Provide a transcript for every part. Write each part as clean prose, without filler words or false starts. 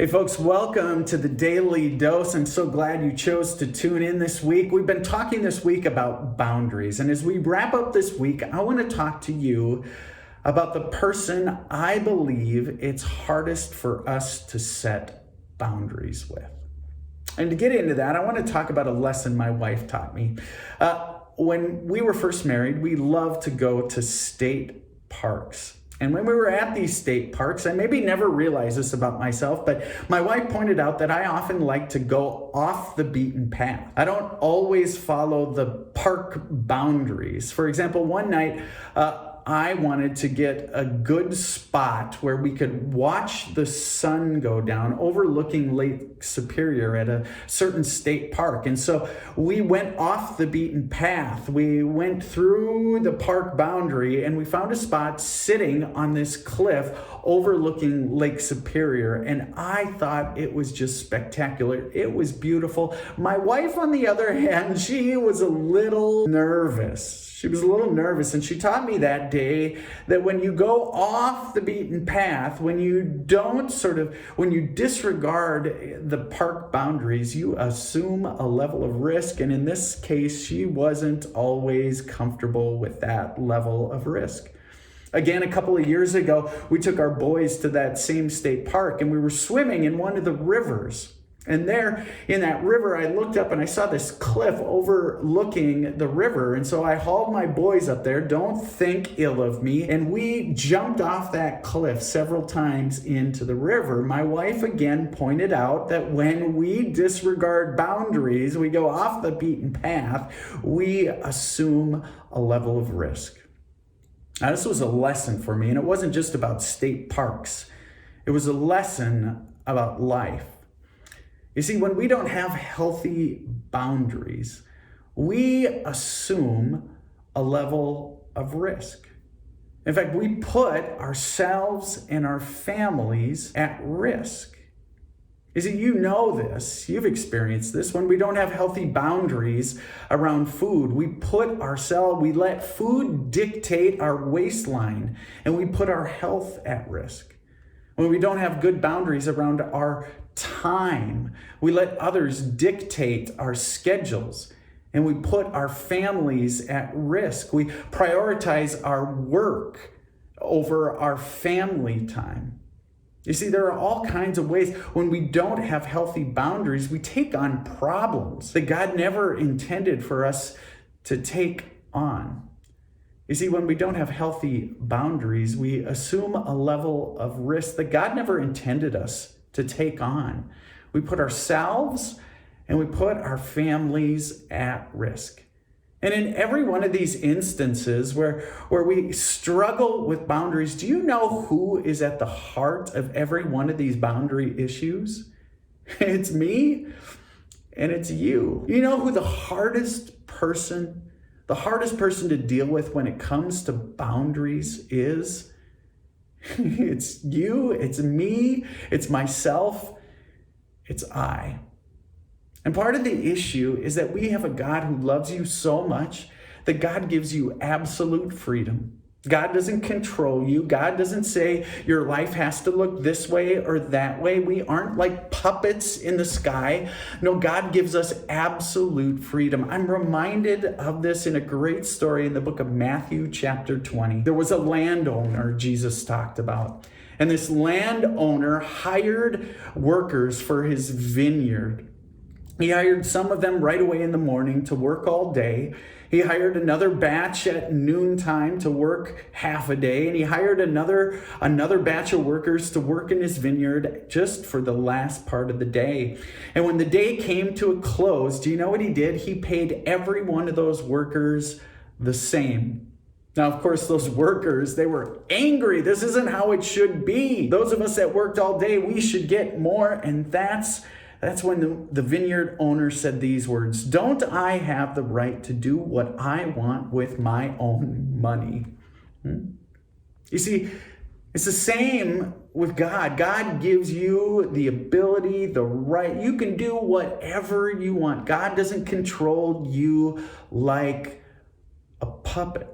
Hey folks, welcome to the Daily Dose. I'm so glad you chose to tune in this week. We've been talking this week about boundaries. And as we wrap up this week, I want to talk to you about the person I believe it's hardest for us to set boundaries with. And to get into that, I want to talk about a lesson my wife taught me. When we were first married, we loved to go to state parks. And when we were at these state parks, I maybe never realized this about myself, but my wife pointed out that I often like to go off the beaten path. I don't always follow the park boundaries. For example, one night, I wanted to get a good spot where we could watch the sun go down overlooking Lake Superior at a certain state park. And so we went off the beaten path. We went through the park boundary and we found a spot sitting on this cliff overlooking Lake Superior. And I thought it was just spectacular. It was beautiful. My wife, on the other hand, she was a little nervous. And she taught me that day that when you go off the beaten path, when you disregard the park boundaries, you assume a level of risk. And in this case, she wasn't always comfortable with that level of risk. Again, a couple of years ago, we took our boys to that same state park and we were swimming in one of the rivers. And there in that river, I looked up and I saw this cliff overlooking the river. And so I hauled my boys up there, don't think ill of me, and we jumped off that cliff several times into the river. My wife again pointed out that when we disregard boundaries, we go off the beaten path, we assume a level of risk. Now, this was a lesson for me, and it wasn't just about state parks. It was a lesson about life. You see, when we don't have healthy boundaries, we assume a level of risk. In fact, we put ourselves and our families at risk. You see, you know this, you've experienced this. When we don't have healthy boundaries around food, we let food dictate our waistline, and we put our health at risk. When we don't have good boundaries around our time, we let others dictate our schedules, and we put our families at risk. We prioritize our work over our family time. You see, there are all kinds of ways when we don't have healthy boundaries, we take on problems that God never intended for us to take on. You see, when we don't have healthy boundaries, we assume a level of risk that God never intended us to take on. We put ourselves and we put our families at risk. And in every one of these instances where we struggle with boundaries, do you know who is at the heart of every one of these boundary issues? It's me and it's you. You know who the hardest person to deal with when it comes to boundaries is? It's you, it's me, it's myself, it's I. And part of the issue is that we have a God who loves you so much that God gives you absolute freedom. God doesn't control you. God doesn't say your life has to look this way or that way. We aren't like puppets in the sky. No, God gives us absolute freedom. I'm reminded of this in a great story in the book of Matthew chapter 20. There was a landowner Jesus talked about. And this landowner hired workers for his vineyard. He hired some of them right away in the morning to work all day. He hired another batch at noontime to work half a day. And he hired another batch of workers to work in his vineyard just for the last part of the day. And when the day came to a close, do you know what he did? He paid every one of those workers the same. Now, of course, those workers, they were angry. This isn't how it should be. Those of us that worked all day, we should get more. And that's when the vineyard owner said these words, "Don't I have the right to do what I want with my own money?" You see, it's the same with God. God gives you the ability, the right. You can do whatever you want. God doesn't control you like a puppet.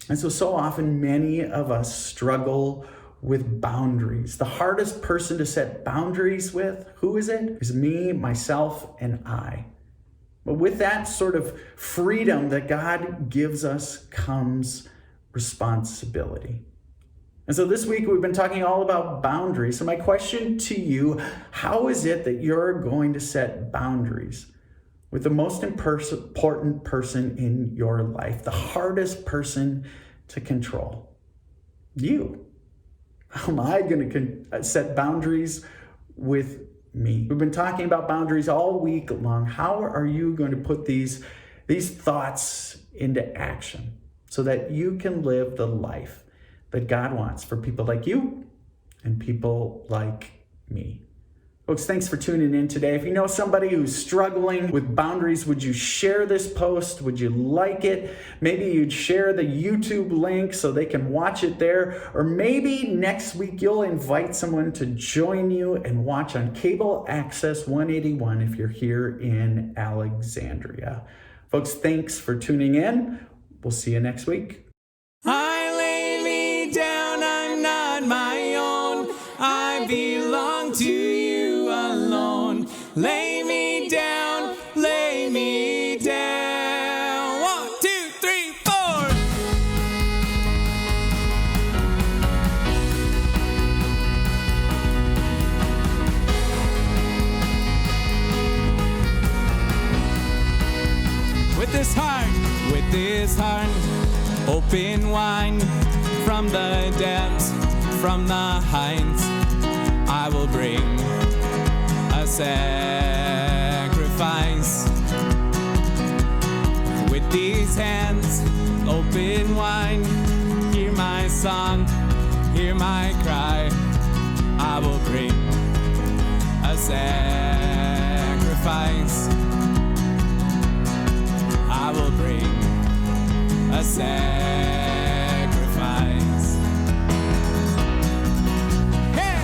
And so often many of us struggle with boundaries. The hardest person to set boundaries with, who is it? Is me, myself, and I. But with that sort of freedom that God gives us comes responsibility. And so this week we've been talking all about boundaries. So my question to you, how is it that you're going to set boundaries with the most important person in your life, the hardest person to control? You. How am I going to set boundaries with me? We've been talking about boundaries all week long. How are you going to put these thoughts into action so that you can live the life that God wants for people like you and people like me? Folks, thanks for tuning in today. If you know somebody who's struggling with boundaries, would you share this post? Would you like it? Maybe you'd share the YouTube link so they can watch it there. Or maybe next week you'll invite someone to join you and watch on Cable Access 181 if you're here in Alexandria. Folks, thanks for tuning in. We'll see you next week. I lay me down, I'm not my own. I belong to you alone. Lay me down, lay me down. 1, 2, 3, 4. With this heart, open wide from the depths, from the heights, I will bring a sacrifice. With these hands open wide, hear my song, hear my cry, I will bring a sacrifice. I will bring a sacrifice. Hey!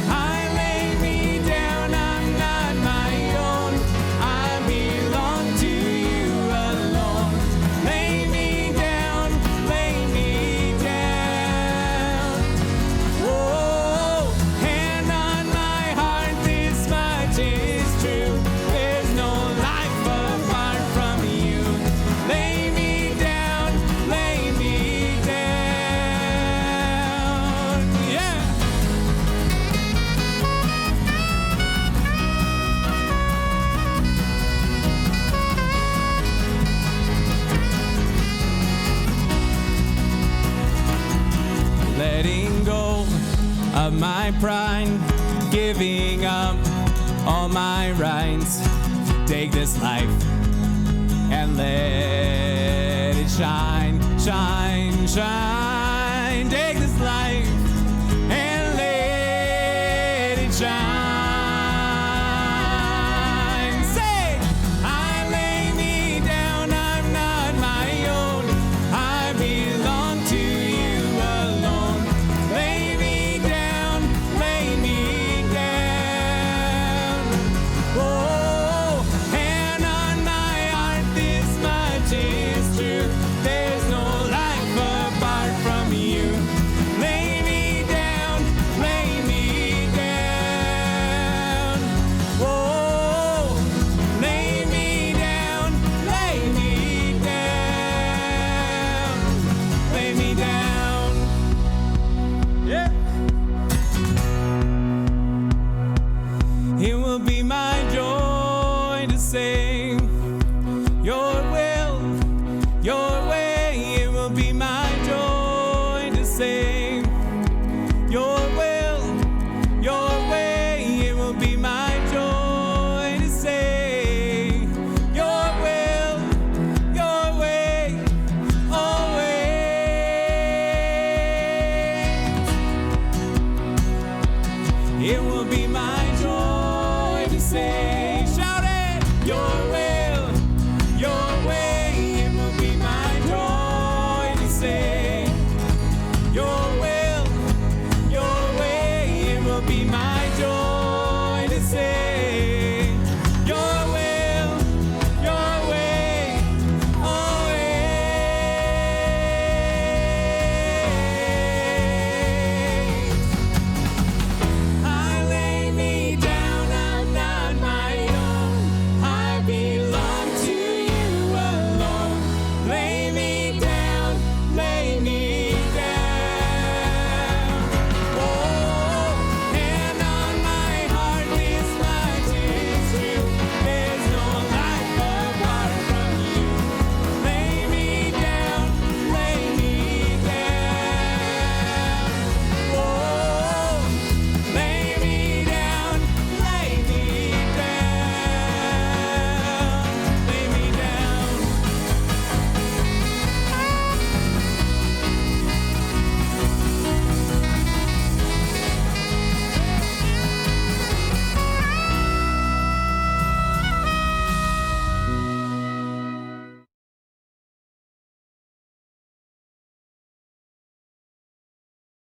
I lay me down, I'm not my own. I belong to you alone. Lay me down, lay me down. Oh, hand on my heart, this much is true. There's no life apart from you. Lay me down, lay me down. Yeah. Letting go of my pride, giving up all my rights. Take this life and let it shine, shine, shine.